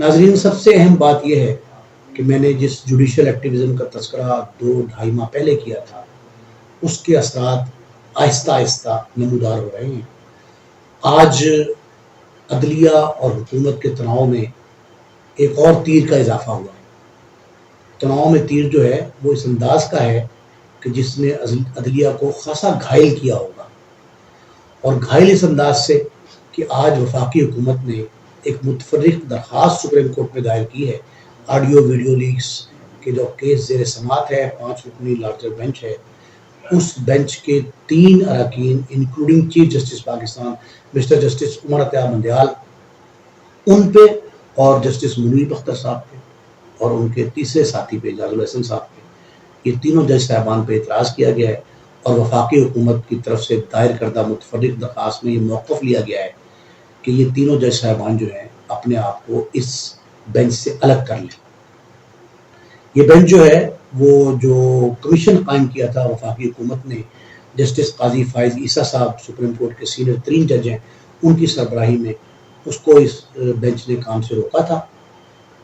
ناظرین، سب سے اہم بات یہ ہے کہ میں نے جس جوڈیشل ایکٹیویزم کا تذکرہ 2-2.5 ماہ پہلے کیا تھا، اس کے اثرات آہستہ آہستہ نمودار ہو رہے ہیں۔ آج عدلیہ اور حکومت کے تناؤ میں ایک اور تیر کا اضافہ ہوا ہے۔ تناؤ میں تیر جو ہے وہ اس انداز کا ہے کہ جس نے عدلیہ کو خاصا گھائل کیا ہوگا، اور گھائل اس انداز سے کہ آج وفاقی حکومت نے ایک متفرق درخواست سپریم کورٹ میں دائر کی ہے۔ آڈیو ویڈیو لیکس کے جو کیس زیر سماعت ہے، 5 رکنی لارجر بینچ ہے، اس بینچ کے 3 اراکین including chief justice Pakistan mister justice Umar Ata Bandial, ان پہ اور جسٹس منیر بختر صاحب پہ اور ان کے تیسرے ساتھی پہ اعجاز الحسن صاحب پہ، یہ تینوں جج صاحبان پہ اعتراض کیا گیا ہے، اور وفاقی حکومت کی طرف سے دائر کردہ متفرق درخواست میں یہ موقف لیا گیا ہے کہ یہ تینوں جج صاحبان جو ہیں اپنے آپ کو اس بینچ سے الگ کر لیں۔ یہ بینچ جو ہے وہ جو کمیشن قائم کیا تھا وفاقی حکومت نے، جسٹس قاضی فائز عیسیٰ صاحب سپریم کورٹ کے سینئر ترین جج ہیں، ان کی سربراہی میں، اس کو اس بینچ نے کام سے روکا تھا،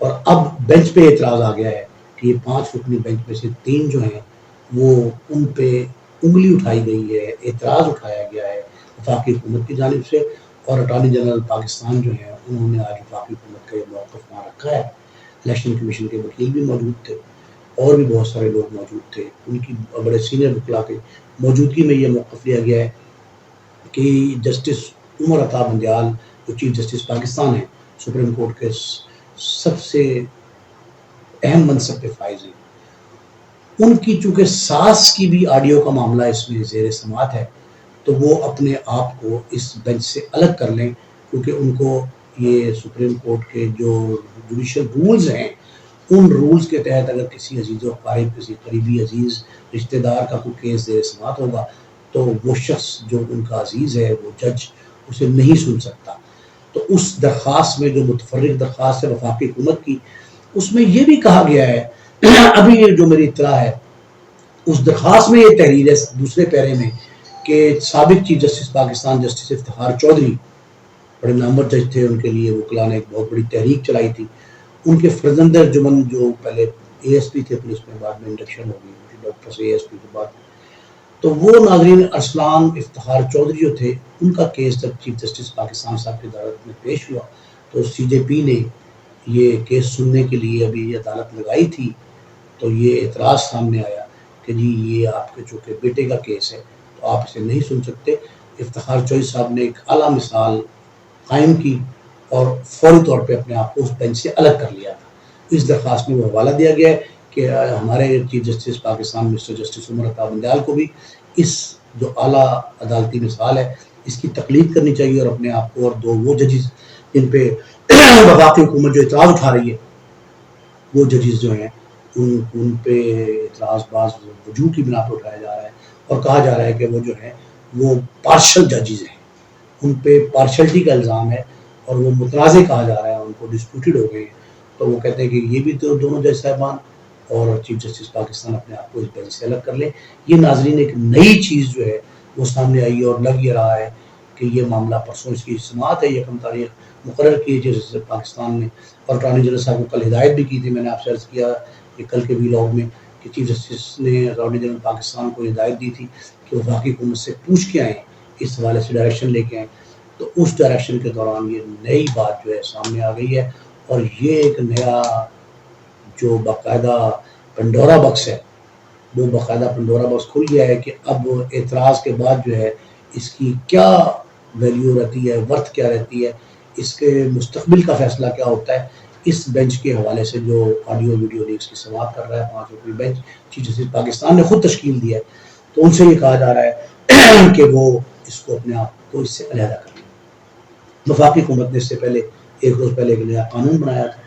اور اب بینچ پہ اعتراض آ گیا ہے کہ یہ 5 رکنی بینچ میں سے 3 جو ہیں وہ ان پہ انگلی اٹھائی گئی ہے، اعتراض اٹھایا گیا ہے وفاقی حکومت کی جانب سے، اور اٹارنی جنرل پاکستان جو ہیں انہوں نے آج وفاقی حکومت کا یہ موقف وہاں رکھا ہے۔ الیکشن کمیشن کے وکیل بھی موجود تھے، اور بھی بہت سارے لوگ موجود تھے، ان کی بڑے سینئر وکلاء کی موجودگی میں یہ موقف لیا گیا ہے کہ جسٹس عمر عطیہ مندیال جو چیف جسٹس پاکستان ہیں، سپریم کورٹ کے سب سے اہم منصب پہ فائز ہیں، ان کی چونکہ ساس کی بھی آڈیو کا معاملہ اس میں زیر سماعت ہے، تو وہ اپنے آپ کو اس بینچ سے الگ کر لیں، کیونکہ ان کو یہ سپریم کورٹ کے جو جوڈیشل رولز ہیں، ان رولز کے تحت اگر کسی عزیز و قریب، کسی قریبی عزیز رشتہ دار کا کوئی کیس زیر سماعت ہوگا تو وہ شخص جو ان کا عزیز ہے، وہ جج اسے نہیں سن سکتا۔ تو اس درخواست میں جو متفرق درخواست ہے وفاقی حکومت کی، اس میں یہ بھی کہا گیا ہے، ابھی یہ جو میری اطلاع ہے، اس درخواست میں یہ تحریر ہے دوسرے پیرے میں کہ سابق chief justice Pakistan justice Iftikhar Chaudhry, بڑے نامور جج تھے، ان کے لیے وکلاء نے ایک بہت بڑی تحریک چلائی تھی، ان کے فرزند ارجمن جو پہلے اے ایس پی تھے پولیس میں، بعد میں انڈکشن ہو گئی ڈاکٹر سے اے ایس پی کے بعد، تو وہ ناظرین ارسلان افتخار چودھری جو تھے، ان کا کیس جب چیف جسٹس پاکستان صاحب کی عدالت میں پیش ہوا تو سی جے پی نے یہ کیس سننے کے لیے ابھی یہ عدالت لگائی تھی، تو یہ اعتراض سامنے آیا کہ جی یہ آپ کے چونکہ بیٹے کا کیس ہے تو آپ اسے نہیں سن سکتے۔ افتخار چودھری صاحب نے ایک اعلیٰ مثال قائم کی اور فوری طور پہ اپنے آپ کو اس بینچ سے الگ کر لیا تھا۔ اس درخواست میں وہ حوالہ دیا گیا ہے کہ ہمارے chief justice Pakistan mister justice Umar Ata Bandial کو بھی اس جو اعلیٰ عدالتی مثال ہے اس کی تقلید کرنی چاہیے، اور اپنے آپ کو اور دو وہ ججز جن پہ وفاقی حکومت جو اعتراض اٹھا رہی ہے، وہ ججز جو ہیں ان پہ اعتراض باز وجوہ کی بنا پر اٹھایا جا رہا ہے، اور کہا جا رہا ہے کہ وہ جو ہیں وہ پارشل ججز ہیں، ان پہ پارشلٹی کا الزام ہے، اور وہ متنازع کہا جا رہا ہے، ان کو ڈسپیوٹڈ ہو گئے ہیں۔ تو وہ کہتے ہیں کہ یہ بھی تو دونوں جج صاحبان اور چیف جسٹس پاکستان اپنے آپ کو اس بینچ سے الگ کر لیں۔ یہ ناظرین ایک نئی چیز جو ہے وہ سامنے آئی ہے، اور لگ یہ رہا ہے کہ یہ معاملہ پرسوں اس کی سماعت ہے، 1 تاریخ مقرر کی چیف جسٹس پاکستان نے، اور اٹارنی جنرل صاحب کو کل ہدایت بھی کی تھی، میں نے آپ سے عرض کیا کہ کل کے ویلاگ میں کہ چیف جسٹس نے اٹارنی جنرل پاکستان کو ہدایت دی تھی کہ وہ وفاقی حکومت سے پوچھ کے آئیں، اس حوالے سے ڈائریکشن لے کے آئیں۔ تو اس ڈائریکشن کے دوران یہ نئی بات جو ہے سامنے آ گئی ہے، اور یہ ایک نیا جو باقاعدہ پنڈورا باکس ہے، وہ باقاعدہ پنڈورا باکس کھل گیا ہے کہ اب اعتراض کے بعد جو ہے اس کی کیا ویلیو رہتی ہے، ورتھ کیا رہتی ہے، اس کے مستقبل کا فیصلہ کیا ہوتا ہے، اس بینچ کے حوالے سے جو آڈیو ویڈیو لیکس کی سماعت کر رہا ہے 5 رکنی بینچ چیف جسٹس پاکستان نے خود تشکیل دی ہے، تو ان سے یہ کہا جا رہا ہے کہ وہ اس کو اپنے آپ کو اس سے علیحدہ کر لیں۔ وفاقی حکومت نے اس سے پہلے 1 روز پہلے ایک نیا قانون بنایا تھا،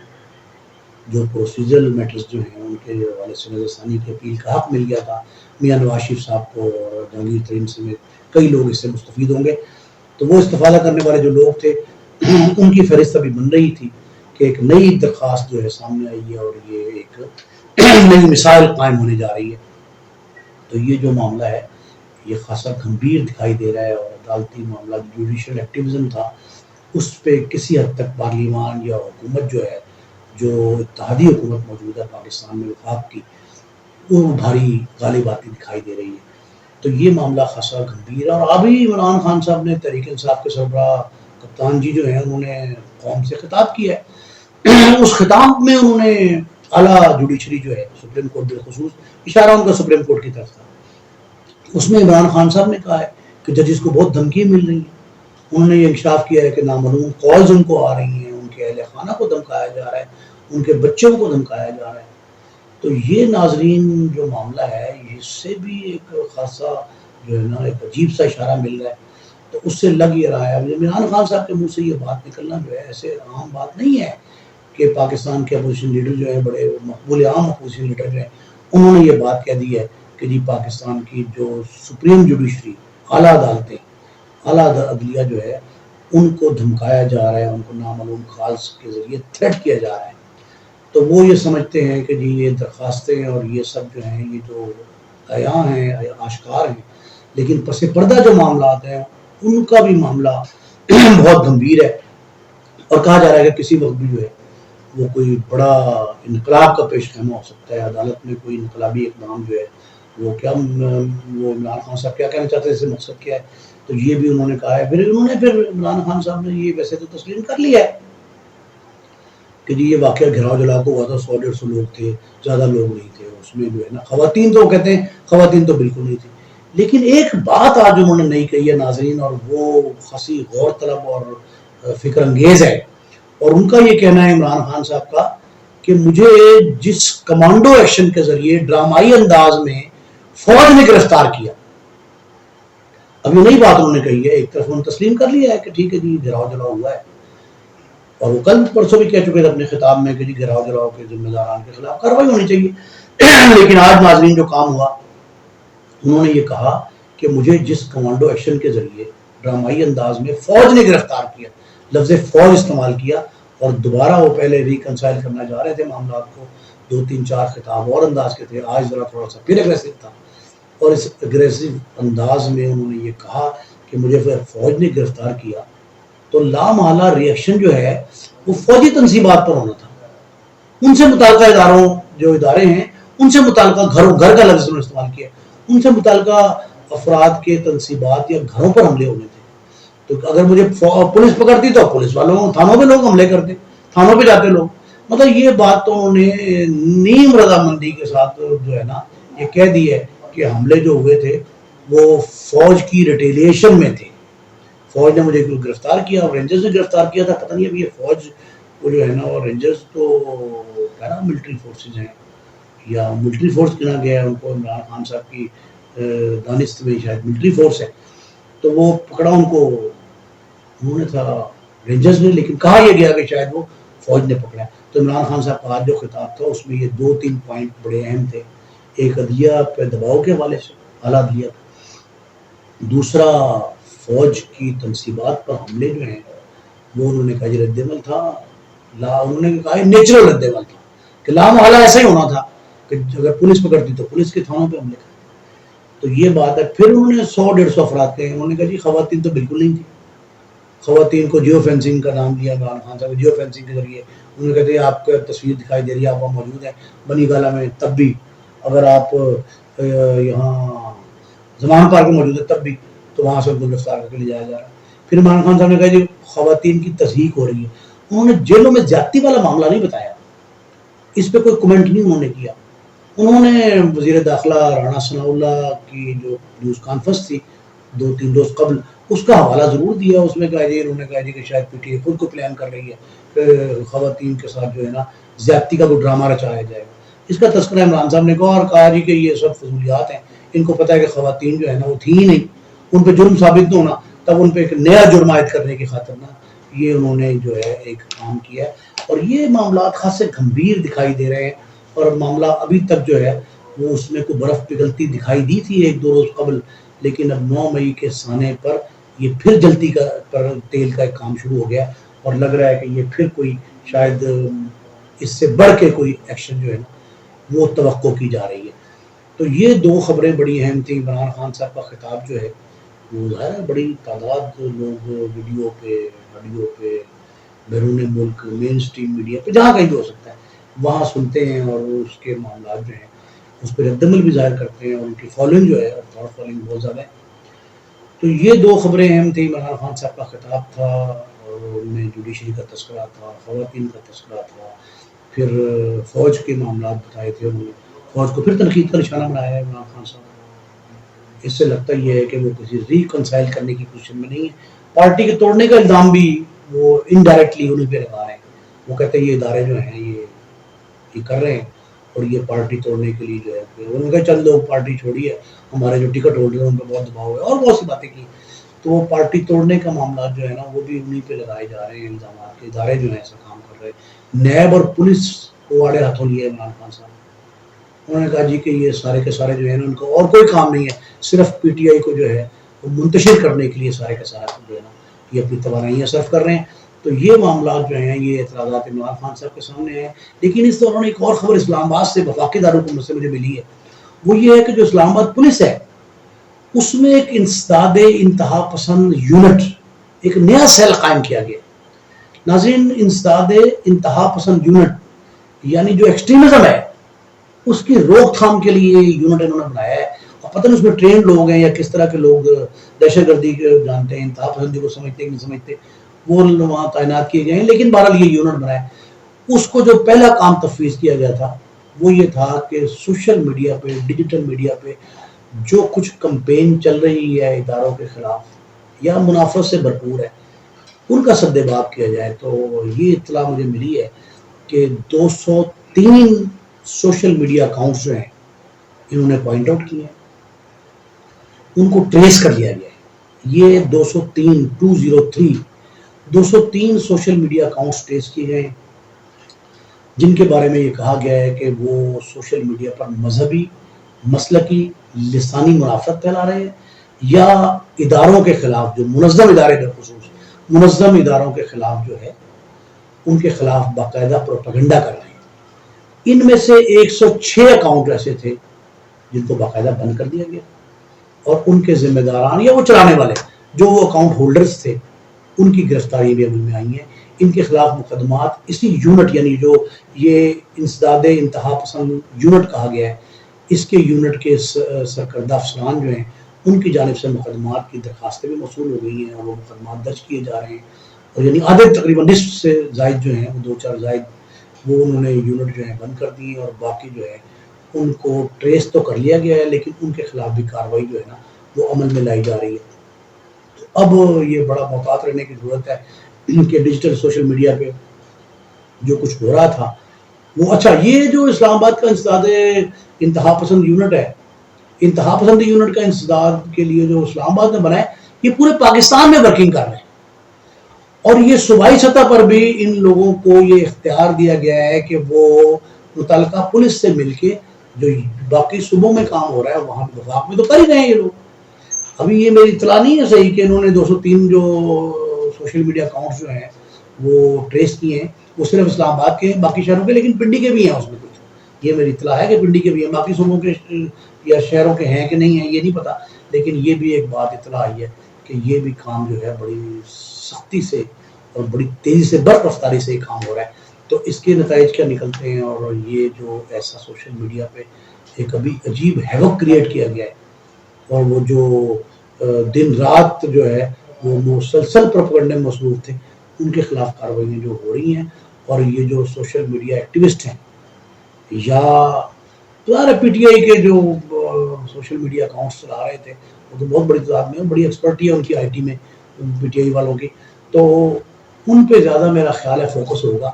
جو پروسیجرل میٹرز جو ہیں ان کے حوالے سے نظر ثانی کی اپیل کا حق مل گیا تھا میاں نواز شریف صاحب کو، اور جہانگیر ترین سمیت کئی لوگ اس سے مستفید ہوں گے۔ تو وہ استفادہ کرنے والے جو لوگ تھے ان کی فہرست ابھی بن رہی تھی کہ ایک نئی درخواست جو ہے سامنے آئی ہے، اور یہ ایک نئی مثال قائم ہونے جا رہی ہے۔ تو یہ جو معاملہ ہے یہ خاصا گمبھیر دکھائی دے رہا ہے، اور عدالتی معاملہ جوڈیشل ایکٹیویزم تھا اس پہ کسی حد تک پارلیمان یا حکومت جو ہے جو اتحادی حکومت موجود ہے پاکستان میں وفاق کی، وہ بھاری غالب آتی دکھائی دے رہی ہے۔ تو یہ معاملہ خاصا گمبھیر ہے، اور ابھی عمران خان صاحب نے تحریک انصاف کے سربراہ کپتان جی جو ہیں انہوں نے قوم سے خطاب کیا ہے۔ اس خطاب میں انہوں نے اعلیٰ جوڈیشری جو ہے سپریم کورٹ بالخصوص، اشارہ ان کا سپریم کورٹ کی طرف تھا، اس میں عمران خان صاحب نے کہا ہے کہ ججز کو بہت دھمکیاں مل رہی ہیں۔ انہوں نے یہ انکشاف کیا ہے کہ نامعلوم کالز ان کو آ رہی ہیں، ان کے اہل خانہ کو دھمکایا جا رہا ہے، ان کے بچوں کو دھمکایا جا رہا ہے۔ تو یہ ناظرین جو معاملہ ہے اس سے بھی ایک خاصا جو ہے نا ایک عجیب سا اشارہ مل رہا ہے۔ تو اس سے لگ یہ رہا ہے عمران خان صاحب کے منہ سے یہ بات نکلنا جو ہے ایسے عام بات نہیں ہے کہ پاکستان کے اپوزیشن لیڈر جو ہیں، بڑے مقبول عام اپوزیشن لیڈر جو ہیں، انہوں نے یہ بات کہہ دی ہے کہ جی پاکستان کی جو سپریم جوڈیشری، اعلیٰ عدالتیں، اعلیٰ عدلیہ جو ہے ان کو دھمکایا جا رہا ہے، ان کو نامعلوم کالز کے ذریعے تھریٹ کیا جا رہا ہے۔ تو وہ یہ سمجھتے ہیں کہ جی یہ درخواستیں اور یہ سب جو ہیں یہ جو عیاں ہیں، آشکار ہیں، لیکن پس پردہ جو معاملات ہیں ان کا بھی معاملہ بہت گمبھیر ہے، اور کہا جا رہا ہے کہ کسی وقت بھی جو ہے وہ کوئی بڑا انقلاب کا پیش خیمہ ہو سکتا ہے، عدالت میں کوئی انقلابی اقدام جو ہے وہ کیا، وہ عمران خان صاحب کیا کہنا چاہتے ہیں، اس سے مقصد کیا ہے۔ تو یہ بھی انہوں نے کہا ہے۔ پھر انہوں نے عمران خان صاحب نے یہ ویسے تو تسلیم کر لیا ہے کہ جی یہ واقعہ گھراؤ جلاؤ کو ہوا تھا، 100-150 لوگ تھے، زیادہ لوگ نہیں تھے اس میں جو ہے نا، خواتین تو کہتے ہیں خواتین تو بالکل نہیں تھی۔ لیکن ایک بات آج انہوں نے نہیں کہی ہے ناظرین، اور وہ خاصی غور طلب اور فکر انگیز ہے، اور ان کا یہ کہنا ہے عمران خان صاحب کا کہ مجھے جس کمانڈو ایکشن کے ذریعے ڈرامائی انداز میں فوج نے گرفتار کیا، اب یہ نئی بات انہوں نے کہی ہے، ایک طرف انہوں نے تسلیم کر لیا ہے کہ ٹھیک ہے جی گھراؤ جلاؤ ہوا ہے، اور وہ کل پرسوں بھی کہہ چکے تھے اپنے خطاب میں کہ جی گھراؤ جلاؤ کے ذمہ داران کے خلاف کارروائی ہونی چاہیے۔ لیکن آج ناظرین جو کام ہوا، انہوں نے یہ کہا کہ مجھے جس کمانڈو ایکشن کے ذریعے ڈرامائی انداز میں فوج نے گرفتار کیا، لفظ فوج استعمال کیا، اور دوبارہ وہ پہلے ریکنسائل کرنا چاہ رہے تھے معاملات کو، 2-3-4 خطاب اور انداز کے تھے، آج ذرا تھوڑا سا پھر اگریسو تھا، اور اس اگریسو انداز میں انہوں نے یہ کہا کہ مجھے پھر فوج نے گرفتار کیا، تو لامحالہ ریئیکشن جو ہے وہ فوجی تنصیبات پر ہونا تھا، ان سے متعلقہ اداروں، جو ادارے ہیں ان سے متعلقہ گھروں، گھر کا لفظ انہوں نے استعمال کیا، ان سے متعلقہ افراد کے تنصیبات یا گھروں پر حملے ہونے تھے۔ تو اگر مجھے پولیس پکڑتی تو پولیس والوں تھانوں پہ لوگ حملے کرتے، تھانوں پہ جاتے لوگ، مطلب یہ بات تو انہوں نے نیم رضامندی کے ساتھ جو ہے نا یہ کہہ دی ہے کہ حملے جو ہوئے تھے وہ فوج کی ریٹیلیشن میں تھے، فوج نے مجھے گرفتار کیا اور رینجرز نے گرفتار کیا تھا، پتہ نہیں اب یہ فوج وہ جو ہے نا، اور رینجرز تو پیرا ملٹری فورسز ہیں یا ملٹری فورس گنا گیا ہے ان کو، عمران خان صاحب کی دانست میں شاید ملٹری فورس ہے، تو وہ پکڑا ان کو انہوں نے تھا رینجرز نے، لیکن کہا یہ گیا کہ شاید وہ فوج نے پکڑا ہے۔ تو عمران خان صاحب کا آج جو خطاب تھا اس میں یہ 2-3 پوائنٹ بڑے اہم تھے، ایک عدلیہ پہ دباؤ کے حوالے سے، اعلیٰ عدلیہ، دوسرا فوج کی تنصیبات پر حملے جو ہیں وہ انہوں نے کہا یہ رد عمل تھا، انہوں نے کہا نیچرل رد عمل تھا کہ لامحالہ ایسا ہی ہونا تھا کہ اگر پولیس پکڑتی تو پولیس کے تھانوں پہ حملے کرتے۔ تو یہ بات ہے۔ پھر انہوں نے 100-150 افراد کہے، انہوں نے کہا جی خواتین تو بالکل نہیں تھی، خواتین کو جیو فینسنگ کا نام دیا عمران خان صاحب، جیو فینسنگ کے ذریعے انہوں نے کہتے ہیں آپ کا تصویر دکھائی دے رہی ہے، آپ وہاں موجود ہیں بنی گالہ میں، تب بھی اگر آپ یہاں زمان پارک میں موجود ہے تب بھی، تو وہاں سے ان کو گرفتار کر کے لے جایا جا رہا ہے۔ پھر عمران خان صاحب نے کہا جی خواتین کی تضحیک ہو رہی ہے، انہوں نے جیلوں میں زیادتی والا معاملہ نہیں بتایا، اس پہ کوئی کمنٹ نہیں انہوں نے کیا۔ انہوں نے وزیر داخلہ رانا ثناء اللہ کی جو نیوز کانفرنس تھی 2-3 روز قبل، اس کا حوالہ ضرور دیا، اس میں کہا جی انہوں نے کہا جی کہ شاید پی ٹی اے خود کو پلان کر رہی ہے کہ خواتین کے ساتھ جو ہے نا زیادتی کا کوئی ڈرامہ رچایا جائے گا۔ اس کا تذکرہ عمران صاحب نے کہا اور کہا جی کہ یہ سب فضولیات ہیں، ان کو پتہ ہے کہ خواتین جو ہے نا وہ تھی ہی نہیں، ان پہ جرم ثابت نہ ہونا، تب ان پہ ایک نیا جرم عائد کرنے کی خاطر نا یہ انہوں نے جو ہے ایک کام کیا ہے، اور یہ معاملات خاصے گمبھیر دکھائی دے رہے ہیں، اور معاملہ ابھی تک جو ہے وہ اس میں کوئی برف پگھلتی دکھائی دی تھی 1-2 روز قبل، لیکن اب 9 مئی کے سانے پر یہ پھر جلتی کا پر تیل کا ایک کام شروع ہو گیا، اور لگ رہا ہے کہ یہ پھر کوئی شاید اس سے بڑھ کے کوئی ایکشن جو ہے نا وہ توقع کی جا رہی ہے۔ تو یہ 2 خبریں بڑی اہم تھیں۔ عمران خان صاحب کا خطاب جو ہے وہ ظاہر ہے بڑی تعداد لوگ ویڈیو پہ آڈیو پہ بیرون ملک مین اسٹریم میڈیا پہ جہاں کہیں بھی ہو سکتا ہے وہاں سنتے ہیں اور وہ اس کے معاملات جو ہیں اس پہ رد عمل بھی ظاہر کرتے ہیں اور ان کی فالوئنگ جو ہے اور فالوئنگ بہت زیادہ ہے. تو یہ دو خبریں اہم تھیں. عمران خان صاحب کا خطاب تھا اور ان میں جوڈیشری کا تذکرہ تھا, خواتین کا تذکرہ تھا, پھر فوج کے معاملات بتائے تھے انہوں نے, فوج کو پھر تنقید کا نشانہ بنایا ہے عمران خان صاحب. اس سے لگتا یہ ہے کہ وہ کسی ریکنسائل کرنے کی پوزیشن میں نہیں ہے. پارٹی کے توڑنے کا الزام بھی وہ انڈائریکٹلی انہیں پہ لگا رہے ہیں. وہ کہتے ہیں یہ ادارے جو ہیں یہ کر رہے ہیں اور یہ پارٹی توڑنے کے لیے جو ہے انہوں نے کہا چند لوگ پارٹی چھوڑی ہے, ہمارے جو ٹکٹ ہولڈر ہیں ان پہ بہت دباؤ ہے اور بہت سی باتیں کی. تو وہ پارٹی توڑنے کا معاملات جو ہے نا وہ بھی انہیں پہ لگائے جا رہے ہیں الزامات کے. ادارے جو ہیں ایسا کام کر رہے ہیں. نیب اور پولیس کو آڑے ہاتھوں لیے عمران خان صاحب. انہوں نے کہا جی کہ یہ سارے کے سارے جو ہے نا ان کو اور کوئی کام نہیں ہے, صرف پی ٹی آئی کو جو ہے وہ منتشر کرنے کے لیے سارے کے سارے جو ہے نا یہ اپنی توانائیاں صرف کر رہے ہیں. تو یہ معاملات جو ہیں یہ اعتراضات عمران خان صاحب کے سامنے ہیں. لیکن اس دوران ایک اور خبر اسلام آباد سے وفاقی دارالحکومت سے مجھے ملی ہے. وہ یہ ہے کہ جو اسلام آباد پولیس ہے اس میں ایک انسداد انتہا پسند یونٹ, ایک نیا سیل قائم کیا گیا. ناظرین, انسداد انتہا پسند یونٹ یعنی جو ایکسٹریمزم ہے اس کی روک تھام کے لیے یونٹ انہوں نے بنایا ہے. اور پتہ نہیں اس میں ٹرینڈ لوگ ہیں یا کس طرح کے لوگ دہشت گردی جانتے ہیں, انتہا پسندی کو سمجھتے ہیں نہیں سمجھتے, وہ وہاں تعینات کیے گئے ہیں. لیکن بہرحال یہ یونٹ بنایا. اس کو جو پہلا کام تفویض کیا گیا تھا وہ یہ تھا کہ سوشل میڈیا پہ, ڈیجیٹل میڈیا پہ جو کچھ کمپین چل رہی ہے اداروں کے خلاف یا منافرت سے بھرپور ہے ان کا سد باب کیا جائے. تو یہ اطلاع مجھے ملی ہے کہ 203 سوشل میڈیا اکاؤنٹس جو ہیں انہوں نے پوائنٹ آؤٹ کیے ہیں, ان کو ٹریس کر لیا گیا ہے. یہ 203 سوشل میڈیا اکاؤنٹس ٹریس کیے گئے ہیں جن کے بارے میں یہ کہا گیا ہے کہ وہ سوشل میڈیا پر مذہبی, مسلکی, لسانی منافرت پھیلا رہے ہیں یا اداروں کے خلاف, جو منظم ادارے بالخصوص منظم اداروں کے خلاف جو ہے ان کے خلاف باقاعدہ پروپیگنڈا کر رہے ہیں. ان میں سے 106 اکاؤنٹ ایسے تھے جن کو باقاعدہ بند کر دیا گیا اور ان کے ذمہ داران یا وہ چلانے والے جو وہ اکاؤنٹ ہولڈرز تھے ان کی گرفتاری بھی عمل میں آئی ہیں. ان کے خلاف مقدمات اسی یونٹ یعنی جو یہ انسداد انتہا پسند یونٹ کہا گیا ہے اس کے یونٹ کے سرکردہ افسران جو ہیں ان کی جانب سے مقدمات کی درخواستیں بھی موصول ہو گئی ہیں اور وہ مقدمات درج کیے جا رہے ہیں. اور یعنی آدھے تقریباً نصف سے زائد جو ہیں وہ 2-4 زائد وہ انہوں نے یونٹ جو ہیں بند کر دی اور باقی جو ہے ان کو ٹریس تو کر لیا گیا ہے لیکن ان کے خلاف بھی کارروائی جو ہے نا وہ عمل میں لائی جا رہی ہے. تو اب یہ بڑا محتاط رہنے کی ضرورت ہے کہ ڈیجیٹل سوشل میڈیا پہ جو کچھ ہو رہا تھا وہ, اچھا یہ جو اسلام آباد کا انسداد انتہا پسند یونٹ ہے, انتہا پسند یونٹ کا انسداد کے لیے جو اسلام آباد میں بنا ہے یہ پورے پاکستان میں ورکنگ کر رہے ہیں. اور یہ صوبائی سطح پر بھی ان لوگوں کو یہ اختیار دیا گیا ہے کہ وہ متعلقہ پولیس سے مل کے جو باقی صوبوں میں کام ہو رہا ہے وہاں وفاق میں تو کر ہی رہے ہیں یہ لوگ. ابھی یہ میری اطلاع نہیں ہے صحیح کہ انہوں نے 203 جو سوشل میڈیا اکاؤنٹس جو ہیں وہ ٹریس کیے ہیں وہ صرف اسلام آباد کے ہیں, باقی شہروں کے, لیکن پنڈی کے بھی ہیں اس میں کچھ. یہ میری اطلاع ہے کہ پنڈی کے بھی ہیں, باقی صوبوں کے یا شہروں کے ہیں کہ نہیں ہیں یہ نہیں پتا. لیکن یہ بھی ایک بات اطلاع آئی ہے کہ یہ بھی کام جو ہے بڑی سختی سے اور بڑی تیزی سے برق رفتاری سے یہ کام ہو رہا ہے. تو اس کے نتائج کیا نکلتے ہیں اور یہ جو ایسا سوشل میڈیا پہ ایک ابھی عجیب ہیوک کریٹ کیا گیا ہے اور وہ جو دن رات جو ہے وہ مسلسل پروپیگنڈے میں مصروف تھے ان کے خلاف کارروائیاں جو ہو رہی ہیں. اور یہ جو سوشل میڈیا ایکٹیوسٹ ہیں یا پی ٹی آئی کے جو سوشل میڈیا اکاؤنٹس چلا رہے تھے وہ تو بہت بڑی تعداد میں, بڑی ایکسپرٹی ہے ان کی آئی ٹی میں پی ٹی آئی والوں کی, تو ان پہ زیادہ میرا خیال ہے فوکس ہوگا.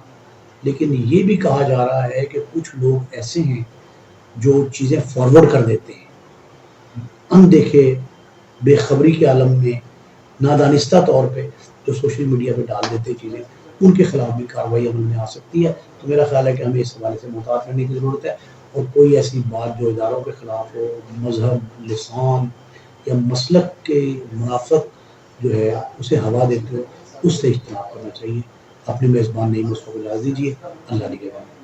لیکن یہ بھی کہا جا رہا ہے کہ کچھ لوگ ایسے ہیں جو چیزیں فارورڈ کر دیتے ہیں اندیکھے بے خبری کے عالم میں نادانستہ طور پہ جو سوشل میڈیا پہ ڈال دیتے چیزیں, ان کے خلاف بھی کارروائی عمل میں آ سکتی ہے. تو میرا خیال ہے کہ ہمیں اس حوالے سے محتاط رہنے کی ضرورت ہے اور کوئی ایسی بات جو اداروں کے خلاف ہو, مذہب, لسان یا مسلک کے منافقت جو ہے اسے ہوا دیتے ہو اس سے اجتناب کرنا چاہیے. اپنے میزبان نعیم مصطفیٰ کو اجازت دیجیے. اللہ نگہبان.